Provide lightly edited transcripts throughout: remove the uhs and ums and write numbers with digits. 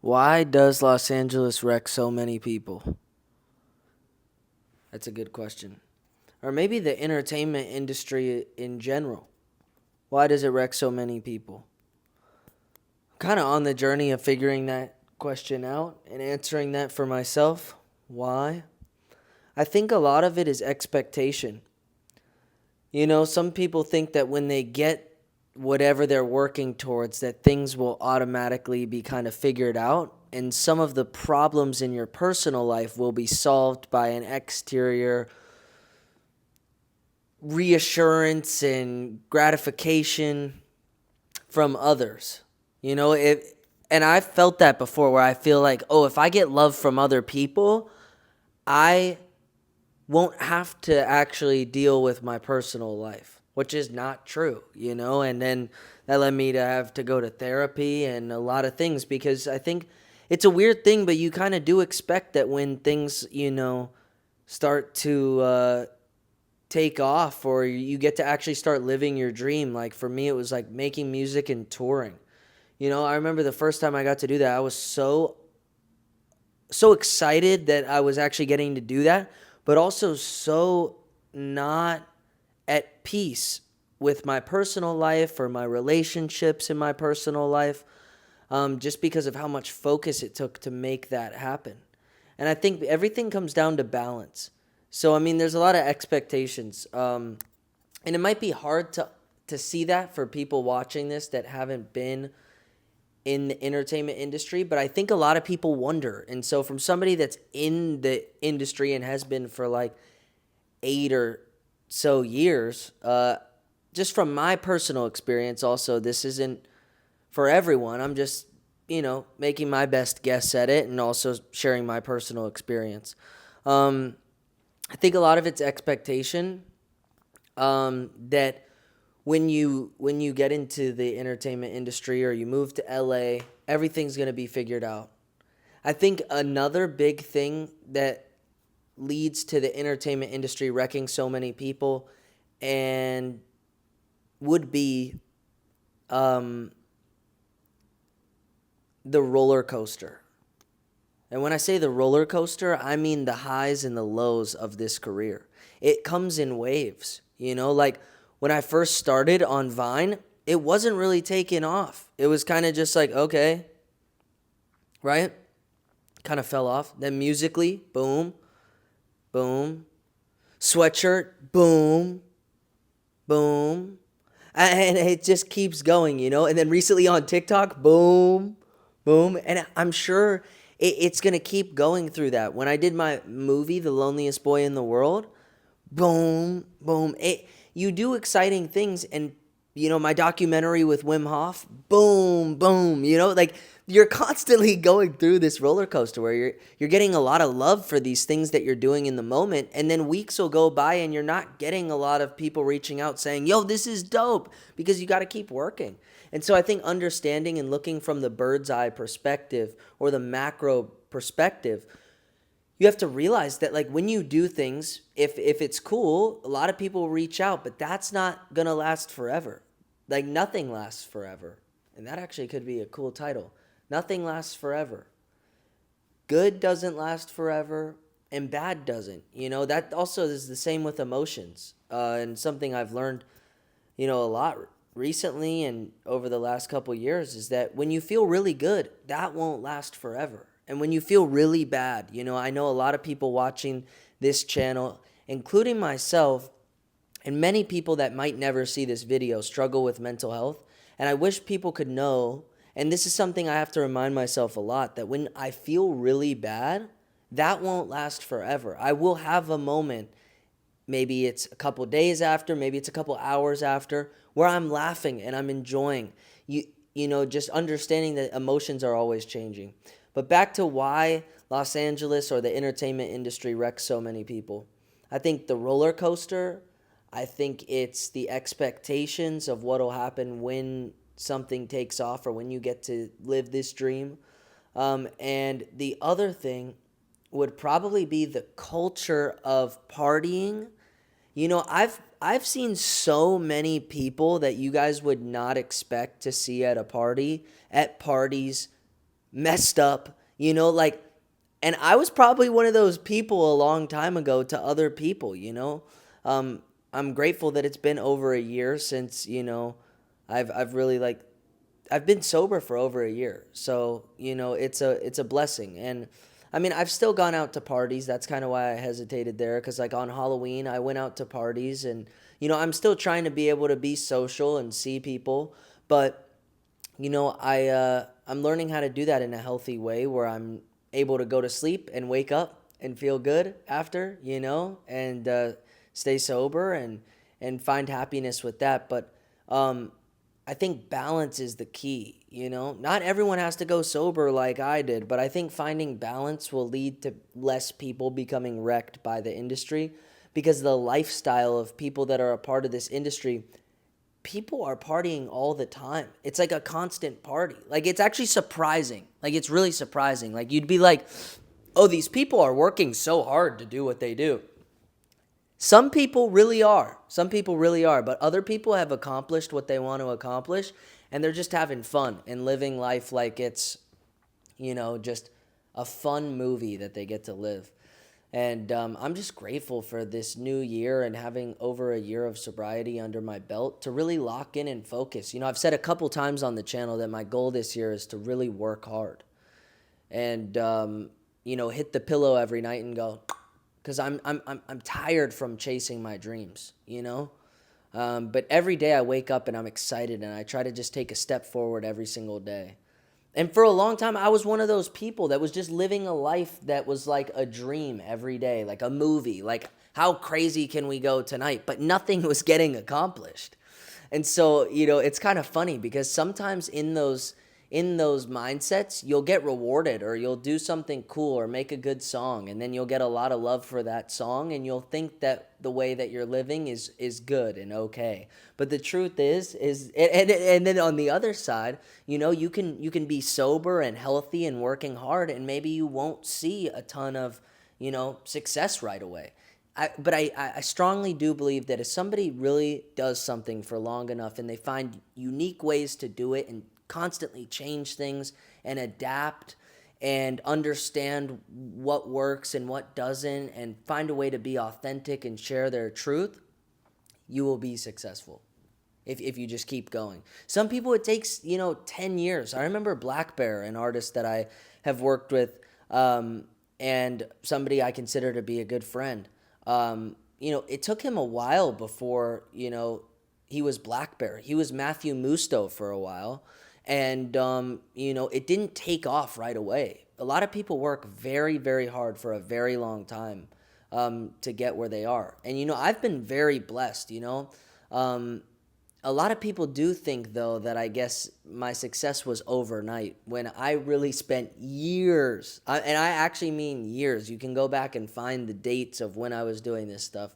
Why does Los Angeles wreck so many people? That's a good question. Or maybe the entertainment industry in general. Why does it wreck so many people? I'm kind of on the journey of figuring that question out and answering that for myself. Why? I think a lot of it is expectation. Some people think that when they get whatever they're working towards, that things will automatically be kind of figured out. And some of the problems in your personal life will be solved by an exterior reassurance and gratification from others. And I've felt that before where I feel like, oh, if I get love from other people, I won't have to actually deal with my personal life, which is not true, and then that led me to have to go to therapy and a lot of things because I think it's a weird thing, but you kind of do expect that when things, start to take off or you get to actually start living your dream. Like for me, it was like making music and touring. I remember the first time I got to do that, I was so excited that I was actually getting to do that, but also so not at peace with my personal life or my relationships in my personal life, just because of how much focus it took to make that happen. And I think everything comes down to balance. So, I mean, there's a lot of expectations. And it might be hard to see that for people watching this that haven't been in the entertainment industry, but I think a lot of people wonder. And so from somebody that's in the industry and has been for like 8 or so years, just from my personal experience, also, this isn't for everyone. I'm just, making my best guess at it and also sharing my personal experience. I think a lot of it's expectation, that when you get into the entertainment industry or you move to LA, everything's going to be figured out. I think another big thing that leads to the entertainment industry wrecking so many people and would be the roller coaster. And when I say the roller coaster, I mean the highs and the lows of this career. It comes in waves, like when I first started on Vine, it wasn't really taking off. It was kind of just like, okay, right? Kind of fell off. Then musically, boom, boom. Sweatshirt, boom, boom. And it just keeps going, And then recently on TikTok, boom, boom. And I'm sure it's going to keep going through that. When I did my movie, The Loneliest Boy in the World, boom, boom. You do exciting things, and my documentary with Wim Hof, boom, boom. Like you're constantly going through this roller coaster where you're getting a lot of love for these things that you're doing in the moment, and then weeks will go by and you're not getting a lot of people reaching out saying, "Yo, this is dope," because you got to keep working. And so I think understanding and looking from the bird's eye perspective or the macro perspective, you have to realize that like when you do things, if it's cool, a lot of people reach out, but that's not going to last forever. Like nothing lasts forever. And that actually could be a cool title. Nothing lasts forever. Good doesn't last forever and bad doesn't. That also is the same with emotions. And something I've learned, a lot recently and over the last couple years is that when you feel really good, that won't last forever. And when you feel really bad, I know a lot of people watching this channel, including myself, and many people that might never see this video struggle with mental health. And I wish people could know, and this is something I have to remind myself a lot, that when I feel really bad, that won't last forever. I will have a moment, maybe it's a couple days after, maybe it's a couple hours after, where I'm laughing and I'm enjoying. Just understanding that emotions are always changing. But back to why Los Angeles or the entertainment industry wrecks so many people. I think the roller coaster, I think it's the expectations of what will happen when something takes off or when you get to live this dream. And the other thing would probably be the culture of partying. I've seen so many people that you guys would not expect to see at parties messed up, like, and I was probably one of those people a long time ago to other people. I'm grateful that it's been over a year since, I've really like I've been sober for over a year. So, it's a blessing. And I mean, I've still gone out to parties. That's kind of why I hesitated there, cuz like on Halloween, I went out to parties, and I'm still trying to be able to be social and see people, but I'm learning how to do that in a healthy way where I'm able to go to sleep and wake up and feel good after, and stay sober and find happiness with that. But I think balance is the key. Not everyone has to go sober like I did, but I think finding balance will lead to less people becoming wrecked by the industry, because the lifestyle of people that are a part of this industry, people are partying all the time. It's like a constant party. Like, it's actually surprising. Like, it's really surprising. Like, you'd be like, oh, these people are working so hard to do what they do. Some people really are. Some people really are. But other people have accomplished what they want to accomplish, and they're just having fun and living life like it's, just a fun movie that they get to live. And I'm just grateful for this new year and having over a year of sobriety under my belt to really lock in and focus. I've said a couple times on the channel that my goal this year is to really work hard and, hit the pillow every night and go, because I'm tired from chasing my dreams. But every day I wake up and I'm excited, and I try to just take a step forward every single day. And for a long time, I was one of those people that was just living a life that was like a dream every day, like a movie, like how crazy can we go tonight? But nothing was getting accomplished. And so, it's kind of funny because sometimes in those mindsets, you'll get rewarded, or you'll do something cool or make a good song, and then you'll get a lot of love for that song, and you'll think that the way that you're living is good and okay. But the truth is and then on the other side, you can be sober and healthy and working hard, and maybe you won't see a ton of, success right away. But I strongly do believe that if somebody really does something for long enough and they find unique ways to do it and constantly change things and adapt and understand what works and what doesn't, and find a way to be authentic and share their truth, you will be successful if you just keep going. Some people, it takes 10 years. I remember Black Bear, an artist that I have worked with, and somebody I consider to be a good friend. It took him a while before he was Black Bear. He was Matthew Musto for a while. And, it didn't take off right away. A lot of people work very, very hard for a very long time to get where they are. And, I've been very blessed, a lot of people do think, though, that I guess my success was overnight, when I really spent years, and I actually mean years. You can go back and find the dates of when I was doing this stuff.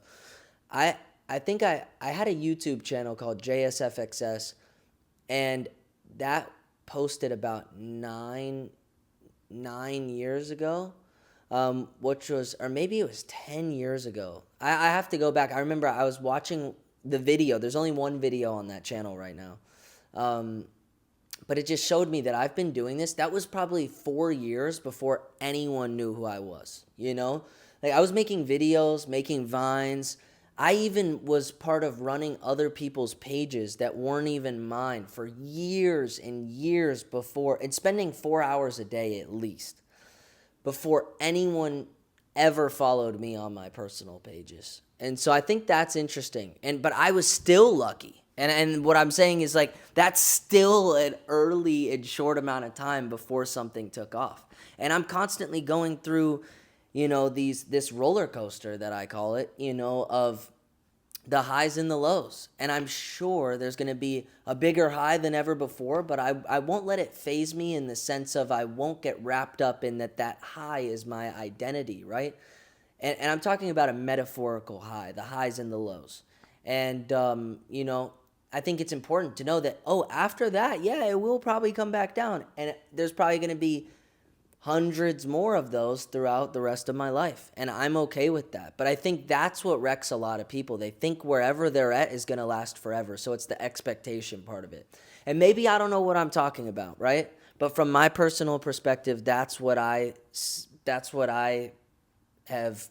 I think I had a YouTube channel called JSFXS, and that posted about nine years ago, which was, or maybe it was 10 years ago. I have to go back. I remember I was watching the video. There's only one video on that channel right now. But it just showed me that I've been doing this. That was probably 4 years before anyone knew who I was, Like, I was making videos, making vines. I even was part of running other people's pages that weren't even mine for years and years before, and spending 4 hours a day at least before anyone ever followed me on my personal pages. And so I think that's interesting. But I was still lucky. And what I'm saying is, like, that's still an early and short amount of time before something took off. And I'm constantly going through, this roller coaster that I call it, of the highs and the lows. And I'm sure there's going to be a bigger high than ever before, but I won't let it faze me, in the sense of I won't get wrapped up in that high is my identity, right? And I'm talking about a metaphorical high, the highs and the lows. And, I think it's important to know that, after that, yeah, it will probably come back down. And there's probably going to be hundreds more of those throughout the rest of my life. And I'm okay with that. But I think that's what wrecks a lot of people. They think wherever they're at is going to last forever. So it's the expectation part of it. And maybe I don't know what I'm talking about, right? But from my personal perspective, that's what I have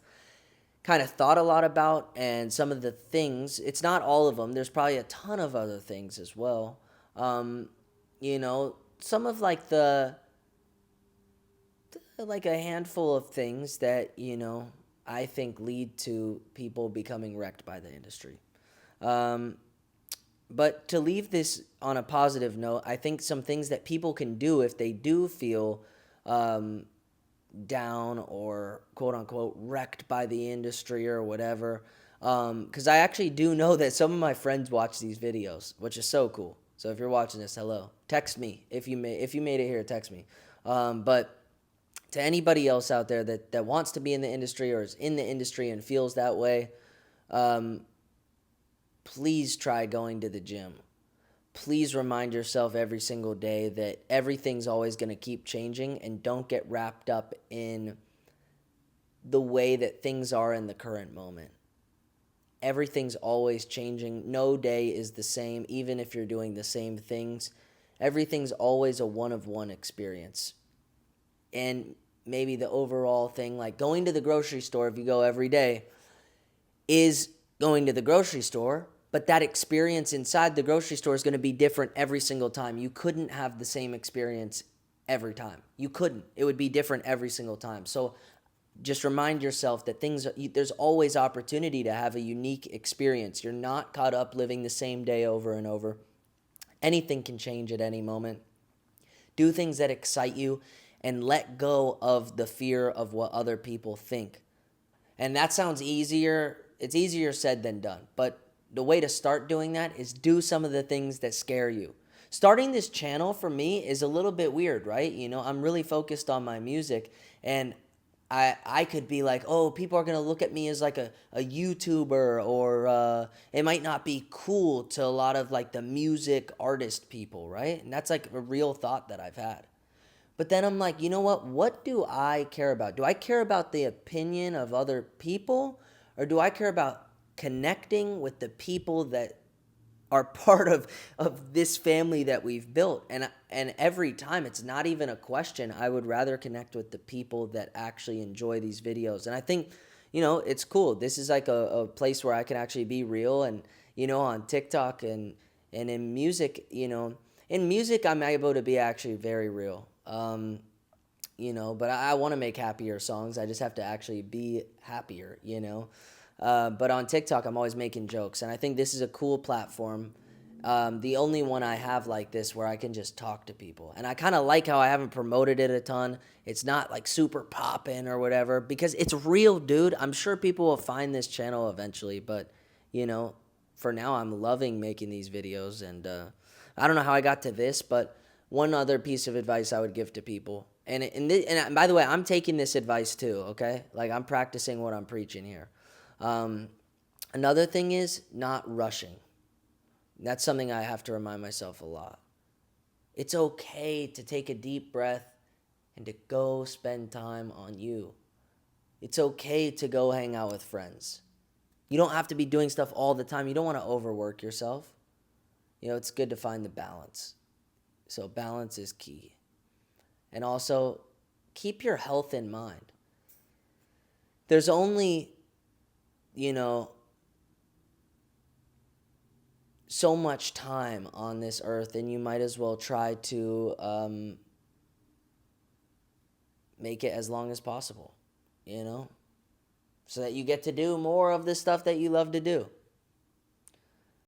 kind of thought a lot about, and some of the things, it's not all of them, there's probably a ton of other things as well. um some of like like a handful of things that I think lead to people becoming wrecked by the industry. um but to leave this on a positive note, I think some things that people can do if they do feel um down or quote unquote wrecked by the industry or whatever. Because I actually do know that some of my friends watch these videos, which is so cool. So if you're watching this, hello. Text me if you made it here. Text me. But to anybody else out there that wants to be in the industry or is in the industry and feels that way, um, please try going to the gym. Please remind yourself every single day that everything's always going to keep changing, and don't get wrapped up in the way that things are in the current moment. Everything's always changing. No day is the same, even if you're doing the same things. Everything's always a one of one experience. And maybe the overall thing, like going to the grocery store, if you go every day, is going to the grocery store, but that experience inside the grocery store is going to be different every single time. You couldn't have the same experience every time. You couldn't. It would be different every single time. So just remind yourself that there's always opportunity to have a unique experience. You're not caught up living the same day over and over. Anything can change at any moment. Do things that excite you and let go of the fear of what other people think. And that sounds easier. It's easier said than done. But the way to start doing that is do some of the things that scare you. Starting this channel for me is a little bit weird, right? I'm really focused on my music, and I could be like, oh, people are going to look at me as like a YouTuber, or it might not be cool to a lot of like the music artist people, right? And that's like a real thought that I've had. But then I'm like, you know what? What do I care about? Do I care about the opinion of other people, or do I care about connecting with the people that are part of this family that we've built? And every time, it's not even a question. I would rather connect with the people that actually enjoy these videos. And I think, it's cool. This is like a place where I can actually be real. And, on TikTok and in music, in music, I'm able to be actually very real. But I want to make happier songs. I just have to actually be happier. But on TikTok, I'm always making jokes, and I think this is a cool platform. The only one I have like this where I can just talk to people. And I kind of like how I haven't promoted it a ton. It's not like super poppin' or whatever, because it's real, dude. I'm sure people will find this channel eventually, but, for now, I'm loving making these videos. And I don't know how I got to this, but one other piece of advice I would give to people, and by the way, I'm taking this advice too, okay? Like, I'm practicing what I'm preaching here. Another thing is not rushing. That's something I have to remind myself a lot. It's okay to take a deep breath and to go spend time on you. It's okay to go hang out with friends. You don't have to be doing stuff all the time. You don't want to overwork yourself. It's good to find the balance. So balance is key. And also, keep your health in mind. There's only, so much time on this earth, and you might as well try to make it as long as possible, so that you get to do more of the stuff that you love to do.